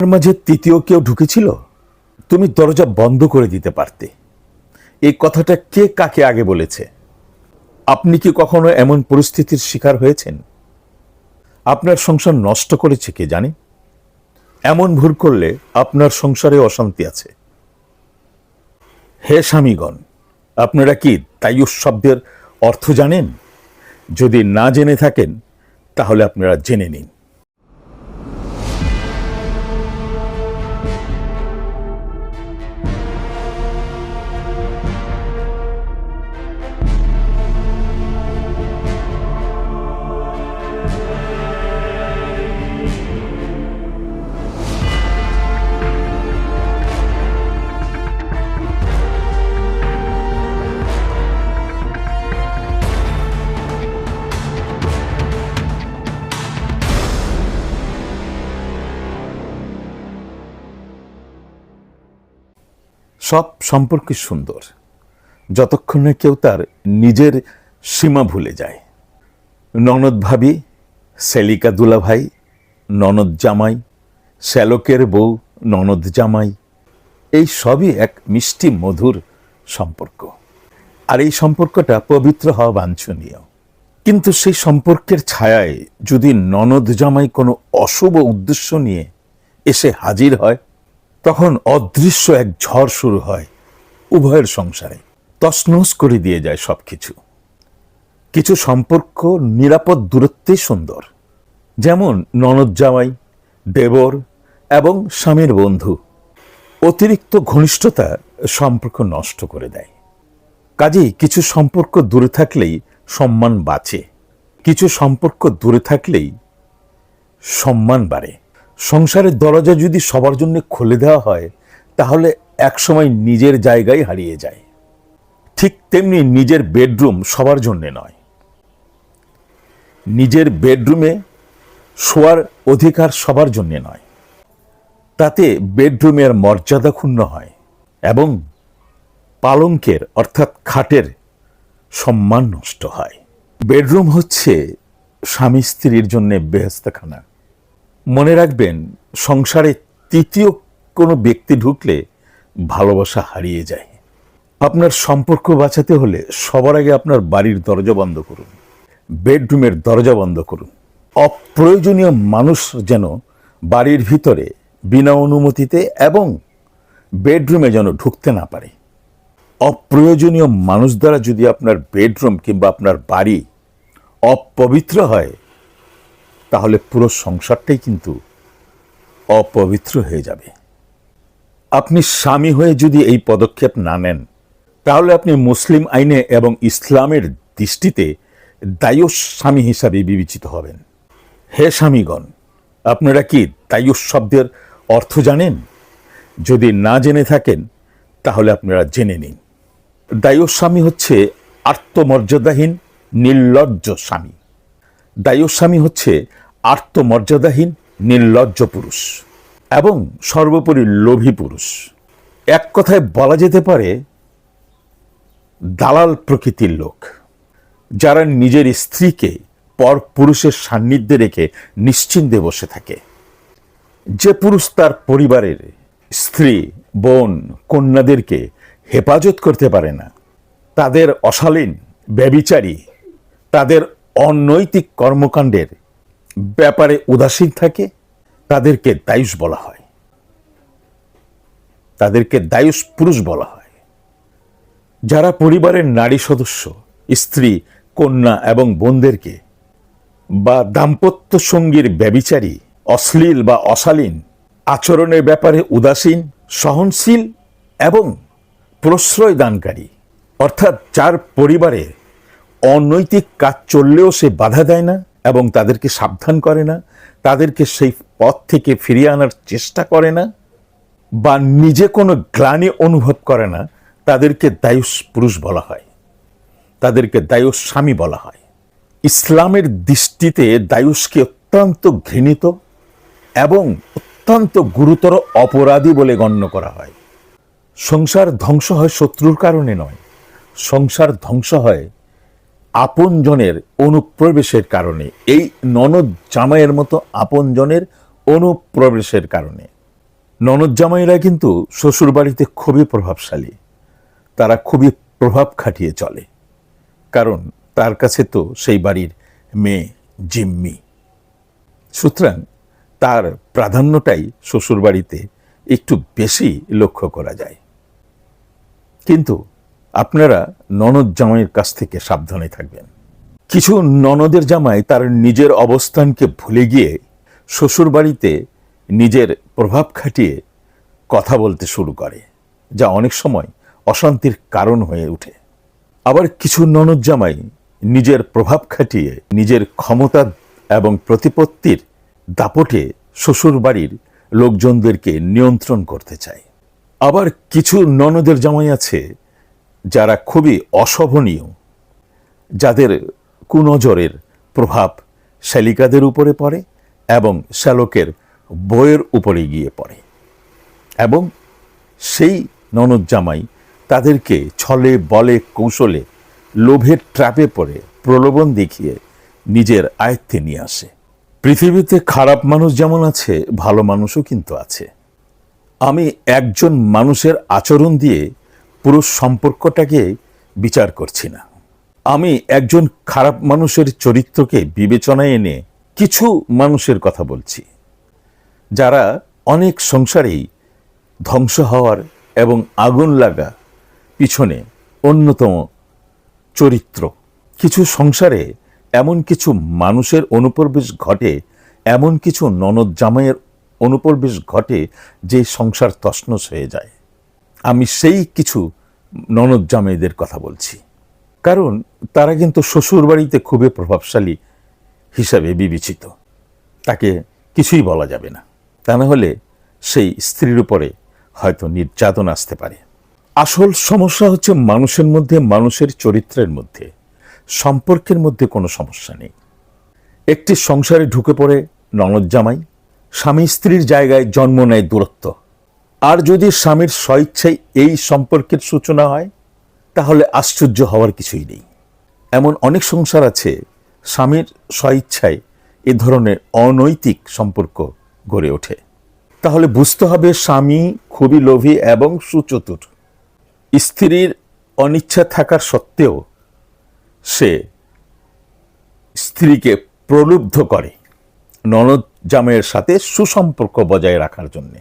তার মাঝে তৃতীয় কেউ ঢুকেছিল। তুমি দরজা বন্ধ করে দিতে পারতে। এই কথাটা কে কাকে আগে বলেছে? আপনি কি কখনো এমন পরিস্থিতির শিকার হয়েছেন? আপনার সংসার নষ্ট করেছে কে জানে? এমন ভুল করলে আপনার সংসারে অশান্তি আছে। হে স্বামীগণ, আপনারা কি তাইয়ুস শব্দের অর্থ জানেন? যদি না জেনে থাকেন তাহলে আপনারা জেনে নিন। সব সম্পর্ক সুন্দর যতক্ষণ না কেউ তার নিজের সীমা ভুলে যায়। ননদ ভাবি, সেলিকা দুলাভাই, ননদ জামাই, শ্যালকের বউ, ননদ জামাই, এই সবই এক মিষ্টি মধুর সম্পর্ক। আর এই সম্পর্কটা পবিত্র হওয়া বাঞ্ছনীয়। কিন্তু সেই সম্পর্কের ছায়ায় যদি ননদ জামাই কোনো অশুভ উদ্দেশ্য নিয়ে এসে হাজির হয়, তখন অদৃশ্য এক ঝড় শুরু হয় উভয়ের সংসারে, তছনছ করে দিয়ে যায় সবকিছু। কিছু সম্পর্ক নিরাপদ দূরত্বে সুন্দর, যেমন ননদ জামাই, দেবর এবং স্বামীর বন্ধু। অতিরিক্ত ঘনিষ্ঠতা সম্পর্ক নষ্ট করে দেয়। কাজেই কিছু সম্পর্ক দূরে থাকলেই সম্মান বাঁচে, কিছু সম্পর্ক দূরে থাকলেই সম্মান বাড়ে। সংসারের দরজা যদি সবার জন্য খুলে দেওয়া হয়, তাহলে একসময় নিজের জায়গায় হারিয়ে যায়। ঠিক তেমনি নিজের বেডরুম সবার জন্য নয়। নিজের বেডরুমে শোয়ার অধিকার সবার জন্য নয়। তাতে বেডরুমের মর্যাদা ক্ষুণ্ণ হয় এবং পালঙ্কের অর্থাৎ খাটের সম্মান নষ্ট হয়। বেডরুম হচ্ছে স্বামী স্ত্রীর জন্য বেহেশতখানা। মনে রাখবেন, সংসারে তৃতীয় কোনো ব্যক্তি ঢুকলে ভালোবাসা হারিয়ে যায়। আপনার সম্পর্ক বাঁচাতে হলে সবার আগে আপনার বাড়ির দরজা বন্ধ করুন, বেডরুমের দরজা বন্ধ করুন। অপ্রয়োজনীয় মানুষ যেন বাড়ির ভিতরে বিনা অনুমতিতে এবং বেডরুমে যেন ঢুকতে না পারে। অপ্রয়োজনীয় মানুষ দ্বারা যদি আপনার বেডরুম কিংবা আপনার বাড়ি অপবিত্র হয়, তাহলে পুরো সংসারটাই কিন্তু অপবিত্র হয়ে যাবে। আপনি স্বামী হয়ে যদি এই পদক্ষেপ না নেন, তাহলে আপনি মুসলিম আইনে এবং ইসলামের দৃষ্টিতে দায়ুস স্বামী হিসাবে বিবেচিত হবেন। হে স্বামীগণ, আপনারা কি দায়ুস শব্দের অর্থ জানেন? যদি না জেনে থাকেন তাহলে আপনারা জেনে নিন। দায়ুস স্বামী হচ্ছে আত্মমর্যাদাহীন নির্লজ্জ স্বামী। দায়ুস স্বামী হচ্ছে আত্মমর্যাদাহীন নির্লজ্জ পুরুষ এবং সর্বোপরি লোভী পুরুষ। এক কথায় বলা যেতে পারে দালাল প্রকৃতির লোক, যারা নিজের স্ত্রীকে পর পুরুষের সান্নিধ্যে রেখে নিশ্চিন্তে বসে থাকে। যে পুরুষ তার পরিবারের স্ত্রী, বোন, কন্যাদেরকে হেফাজত করতে পারে না, তাদের অশালীন, ব্যভিচারী, তাদের অনৈতিক কর্মকাণ্ডের ব্যাপারে উদাসীন থাকে, তাদেরকে দায়ুস বলা হয়, তাদেরকে দায়ুস পুরুষ বলা হয়। যারা পরিবারের নারী সদস্য, স্ত্রী, কন্যা এবং বোনদেরকে বা দাম্পত্য সঙ্গীর ব্যভিচারী, অশ্লীল বা অশালীন আচরণের ব্যাপারে উদাসীন, সহনশীল এবং প্রশ্রয় দানকারী, অর্থাৎ যার পরিবারে অনৈতিক কাজ চললেও সে বাধা দেয় না এবং তাদেরকে সাবধান করে না, তাদেরকে সেই পথ থেকে ফিরিয়ে আনার চেষ্টা করে না বা নিজে কোনো গ্লানি অনুভব করে না, তাদেরকে দায়ুস পুরুষ বলা হয়, তাদেরকে দায়ুস স্বামী বলা হয়। ইসলামের দৃষ্টিতে দায়ুসকে অত্যন্ত ঘৃণিত এবং অত্যন্ত গুরুতর অপরাধী বলে গণ্য করা হয়। সংসার ধ্বংস হয় শত্রুর কারণে নয়, সংসার ধ্বংস হয় আপনজনের অনুপ্রবেশের কারণে, এই ননদ জামাইয়ের মতো আপনজনের অনুপ্রবেশের কারণে। ননদ জামাইরা কিন্তু শ্বশুর বাড়িতে খুবই প্রভাবশালী, তারা খুবই প্রভাব খাটিয়ে চলে, কারণ তার কাছে তো সেই বাড়ির মেয়ে জিম্মি। সুতরাং তার প্রাধান্যটাই শ্বশুর বাড়িতে একটু বেশি লক্ষ্য করা যায়। কিন্তু আপনারা ননদ জামাইয়ের কাছ থেকে সাবধানে থাকবেন। কিছু ননদের জামাই তার নিজের অবস্থানকে ভুলে গিয়ে শ্বশুর বাড়িতে নিজের প্রভাব খাটিয়ে কথা বলতে শুরু করে, যা অনেক সময় অশান্তির কারণ হয়ে ওঠে। আবার কিছু ননদ জামাই নিজের প্রভাব খাটিয়ে নিজের ক্ষমতা এবং প্রতিপত্তির দাপটে শ্বশুর বাড়ির লোকজনদেরকে নিয়ন্ত্রণ করতে চায়। আবার কিছু ননদের জামাই আছে যারা খুবই অশোভনীয়, যাদের কুনজরের প্রভাব শ্যালিকাদের উপরে পড়ে এবং শ্যালকের বইয়ের উপরে গিয়ে পড়ে, এবং সেই ননদ জামাই তাদেরকে ছলে বলে কৌশলে লোভের ট্র্যাপে পড়ে প্রলোভন দেখিয়ে নিজের আয়ত্তে নিয়ে আসে। পৃথিবীতে খারাপ মানুষ যেমন আছে, ভালো মানুষও কিন্তু আছে। আমি একজন মানুষের আচরণ দিয়ে পুরো সম্পর্কটাকে বিচার করছি না। আমি একজন খারাপ মানুষের চরিত্রকে বিবেচনায় এনে কিছু মানুষের কথা বলছি, যারা অনেক সংসারেই ধ্বংস হওয়ার এবং আগুন লাগা পিছনে অন্যতম চরিত্র। কিছু সংসারে এমন কিছু মানুষের অনুপ্রবেশ ঘটে, এমন কিছু ননদ জামাইয়ের অনুপ্রবেশ ঘটে যে সংসার তছনছ হয়ে যায়। আমি সেই কিছু ননদ জামাইদের কথা বলছি, কারণ তারা কিন্তু শ্বশুর বাড়িতে খুবই প্রভাবশালী হিসাবে বিবেচিত। তাকে কিছুই বলা যাবে না, তা না হলে সেই স্ত্রীর উপরে হয়তো নির্যাতন আসতে পারে। আসল সমস্যা হচ্ছে মানুষের মধ্যে, মানুষের চরিত্রের মধ্যে, সম্পর্কের মধ্যে কোনো সমস্যা নেই। একটি সংসারে ঢুকে পড়ে ননদ জামাই, স্বামী স্ত্রীর জায়গায় জন্ম নেয় দূরত্ব। আর যদি স্বামীর স্বইচ্ছায় এই সম্পর্কের সূচনা হয়, তাহলে আশ্চর্য হওয়ার কিছুই নেই। এমন অনেক সংসার আছে স্বামীর স্বইচ্ছায় এ ধরনের অনৈতিক সম্পর্ক গড়ে ওঠে। তাহলে বুঝতে হবে স্বামী খুবই লোভী এবং সুচতুর। স্ত্রীর অনিচ্ছা থাকার সত্ত্বেও সে স্ত্রীকে প্রলুব্ধ করে ননদ জামাইয়ের সাথে সুসম্পর্ক বজায় রাখার জন্য,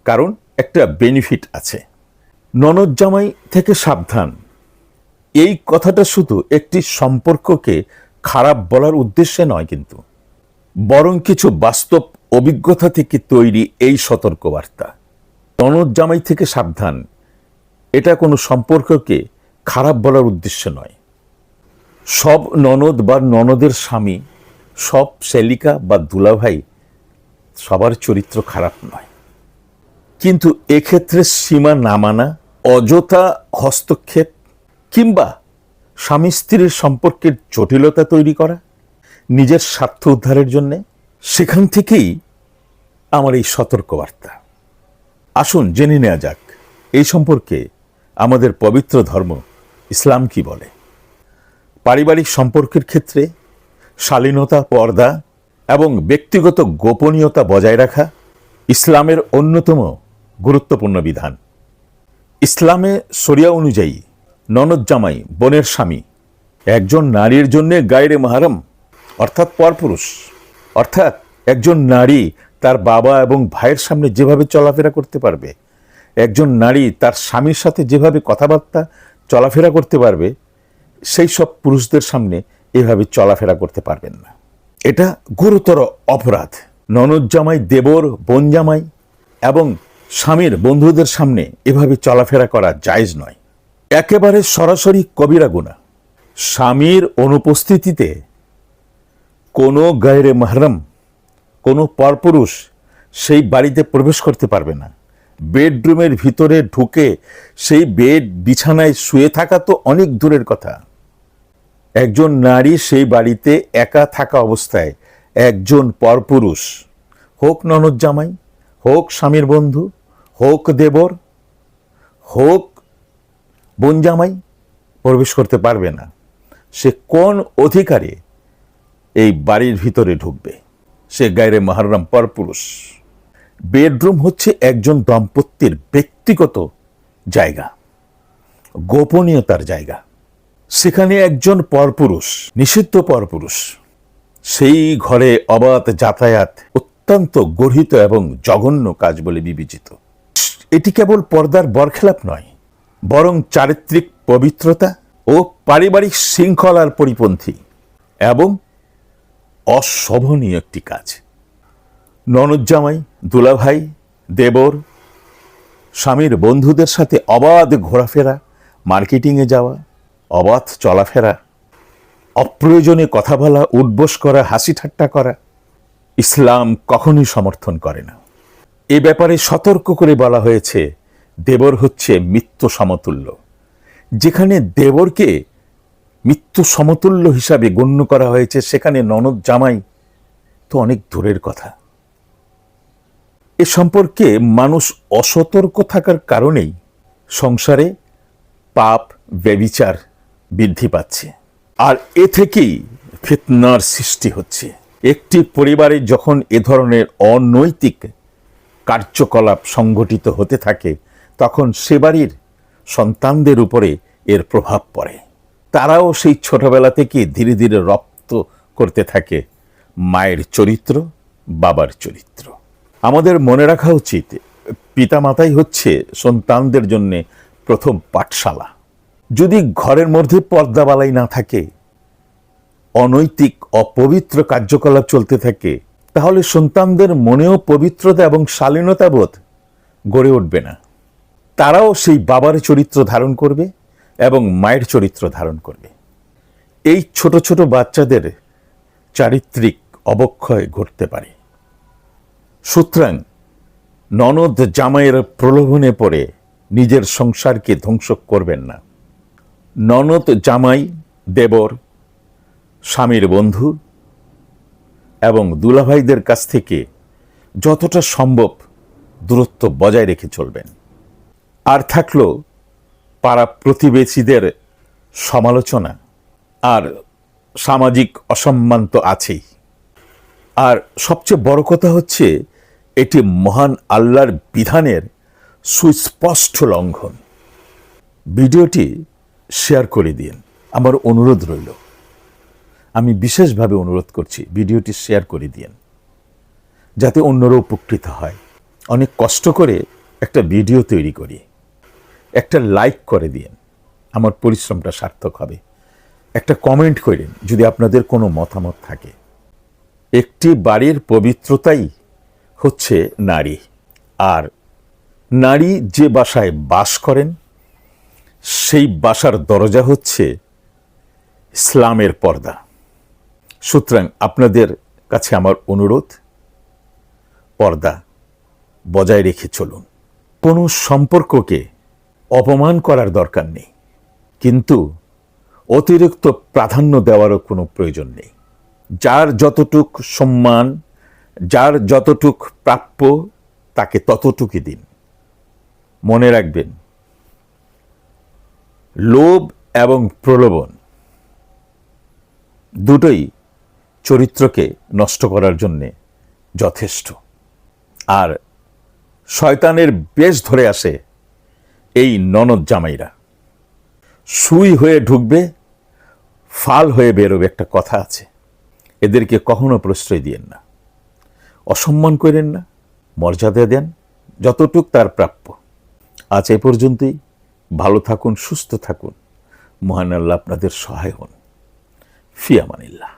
কারণ একটা বেনিফিট আছে। ননদ জামাই থেকে সাবধান, এই কথাটা শুধু একটি সম্পর্ককে খারাপ বলার উদ্দেশ্যে নয়, কিন্তু বরং কিছু বাস্তব অভিজ্ঞতা থেকে তৈরি এই সতর্কবার্তা। ননদ জামাই থেকে সাবধান, এটা কোনো সম্পর্ককে খারাপ বলার উদ্দেশ্যে নয়। সব ননদ বা ননদের স্বামী, সব শ্যালিকা বা দুলাভাই সবার চরিত্র খারাপ নয়, কিন্তু এক্ষেত্রে সীমা না মানা, অযথা হস্তক্ষেপ কিংবা স্বামী স্ত্রীর সম্পর্কের জটিলতা তৈরি করা নিজের স্বার্থ উদ্ধারের জন্যে, সেখান থেকেই আমার এই সতর্কবার্তা। আসুন জেনে নেওয়া যাক এই সম্পর্কে আমাদের পবিত্র ধর্ম ইসলাম কি বলে। পারিবারিক সম্পর্কের ক্ষেত্রে শালীনতা, পর্দা এবং ব্যক্তিগত গোপনীয়তা বজায় রাখা ইসলামের অন্যতম গুরুত্বপূর্ণ বিধান। ইসলামে শরিয়া অনুযায়ী ননদ জামাই বোনের স্বামী একজন নারীর জন্য গায়রে মাহরম অর্থাৎ পরপুরুষ। অর্থাৎ একজন নারী তার বাবা এবং ভাইয়ের সামনে যেভাবে চলাফেরা করতে পারবে, একজন নারী তার স্বামীর সাথে যেভাবে কথাবার্তা চলাফেরা করতে পারবে, সেই সব পুরুষদের সামনে এভাবে চলাফেরা করতে পারবেন না। এটা গুরুতর অপরাধ। ননদ জামাই, দেবর, বোন জামাই এবং স্বামীর বন্ধুদের সামনে এভাবে চলাফেরা করা জায়েজ নয়, একেবারে সরাসরি কবিরা গুনাহ। স্বামীর অনুপস্থিতিতে কোনো গায়রে মাহরম, কোনো পরপুরুষ সেই বাড়িতে প্রবেশ করতে পারবে না। বেডরুমের ভিতরে ঢুকে সেই বেড বিছানায় শুয়ে থাকা তো অনেক দূরের কথা। একজন নারী সেই বাড়িতে একা থাকা অবস্থায় একজন পরপুরুষ, হোক ননদ জামাই, হোক স্বামীর বন্ধু, হোক দেবর, হোক বোন জামাই, প্রবেশ করতে পারবে না। সে কোন অধিকারে এই বাড়ির ভিতরে ঢুকবে? সে গায়রে মুহাররম পরপুরুষ। বেডরুম হচ্ছে একজন দম্পতির ব্যক্তিগত জায়গা, গোপনীয়তার জায়গা। সেখানে একজন পরপুরুষ, নিষিদ্ধ পরপুরুষ, সেই ঘরে অবাধ যাতায়াত অত্যন্ত গর্হিত এবং জঘন্য কাজ বলে বিবেচিত। এটি কেবল পর্দার বরখেলাপ নয়, বরং চারিত্রিক পবিত্রতা ও পারিবারিক শৃঙ্খলার পরিপন্থী এবং অশোভনীয় একটি কাজ। ননদ জামাই, দুলাভাই, দেবর, স্বামীর বন্ধুদের সাথে অবাধ ঘোরাফেরা, মার্কেটিংয়ে যাওয়া, অবাধ চলাফেরা, অপ্রয়োজনে কথা বলা, উঠবোস করা, হাসি ঠাট্টা করা ইসলাম কখনোই সমর্থন করে না। এ ব্যাপারে সতর্ক করে বলা হয়েছে, দেবর হচ্ছে মৃত্যু সমতুল্য। যেখানে দেবরকে মৃত্যু সমতুল্য হিসাবে গণ্য করা হয়েছে, সেখানে ননদ জামাই তো অনেক দূরের কথা। এ সম্পর্কে মানুষ অসতর্ক থাকার কারণেই সংসারে পাপ, ব্যভিচার বৃদ্ধি পাচ্ছে, আর এ থেকেই ফিতনার সৃষ্টি হচ্ছে। একটি পরিবারে যখন এ ধরনের অনৈতিক কার্যকলাপ সংঘটিত হতে থাকে, তখন সে বাড়ির সন্তানদের উপরে এর প্রভাব পড়ে। তারাও সেই ছোটবেলা থেকে ধীরে ধীরে রপ্ত করতে থাকে মায়ের চরিত্র, বাবার চরিত্র। আমাদের মনে রাখা উচিত, পিতামাতাই হচ্ছে সন্তানদের জন্য প্রথম পাঠশালা। যদি ঘরের মধ্যে পর্দাবালাই না থাকে, অনৈতিক অপবিত্র কার্যকলাপ চলতে থাকে, তাহলে সন্তানদের মনেও পবিত্রতা এবং শালীনতা বোধ গড়ে উঠবে না। তারাও সেই বাবার চরিত্র ধারণ করবে এবং মায়ের চরিত্র ধারণ করবে। এই ছোট ছোট বাচ্চাদের চারিত্রিক অবক্ষয় ঘটতে পারে। সুতরাং ননদ জামাইয়ের প্রলোভনে পড়ে নিজের সংসারকে ধ্বংস করবেন না। ননদ জামাই, দেবর, স্বামীর বন্ধু এবং দুলাভাইদের কাছ থেকে যতটা সম্ভব দূরত্ব বজায় রেখে চলবেন। আর থাকলো পাড়া প্রতিবেশীদের সমালোচনা আর সামাজিক অসম্মান তো আছেই। আর সবচেয়ে বড় কথা হচ্ছে, এটি মহান আল্লাহর বিধানের সুস্পষ্ট লঙ্ঘন। ভিডিওটি শেয়ার করে দিন, আমার অনুরোধ রইল। আমি বিশেষভাবে অনুরোধ করছি, ভিডিওটি শেয়ার করে দিন, যাতে অন্যরা উপকৃত হয়। অনেক কষ্ট করে একটা ভিডিও তৈরি করি, একটা লাইক করে দিন, আমার পরিশ্রমটা সার্থক হবে। একটা কমেন্ট করেন যদি আপনাদের কোনো মতামত থাকে। একটি বাড়ির পবিত্রতাই হচ্ছে নারী, আর নারী যে বাসায় বাস করেন, সেই বাসার দরজা হচ্ছে ইসলামের পর্দা। সুতরাং আপনাদের কাছে আমার অনুরোধ, পর্দা বজায় রেখে চলুন। কোনো সম্পর্ককে অপমান করার দরকার নেই, কিন্তু অতিরিক্ত প্রাধান্য দেওয়ারও কোনো প্রয়োজন নেই। যার যতটুক সম্মান, যার যতটুক প্রাপ্য, তাকে ততটুকুই দিন। মনে রাখবেন, লোভ এবং প্রলোভন দুটোই চরিত্রকে নষ্ট করার জন্যে যথেষ্ট। আর শয়তানের বেশ ধরে আসে এই ননদ জামাইরা। সুই হয়ে ঢুকবে, ফাল হয়ে বেরোবে, একটা কথা আছে। এদেরকে কখনো প্রশ্রয় দিয়েন না, অসম্মান করেন না, মর্যাদা দেন যতটুক তার প্রাপ্য। আজ এ পর্যন্তই। ভালো থাকুন, সুস্থ থাকুন। মহান আল্লাহ আপনাদের সহায় হন। ফি আমানিল্লাহ।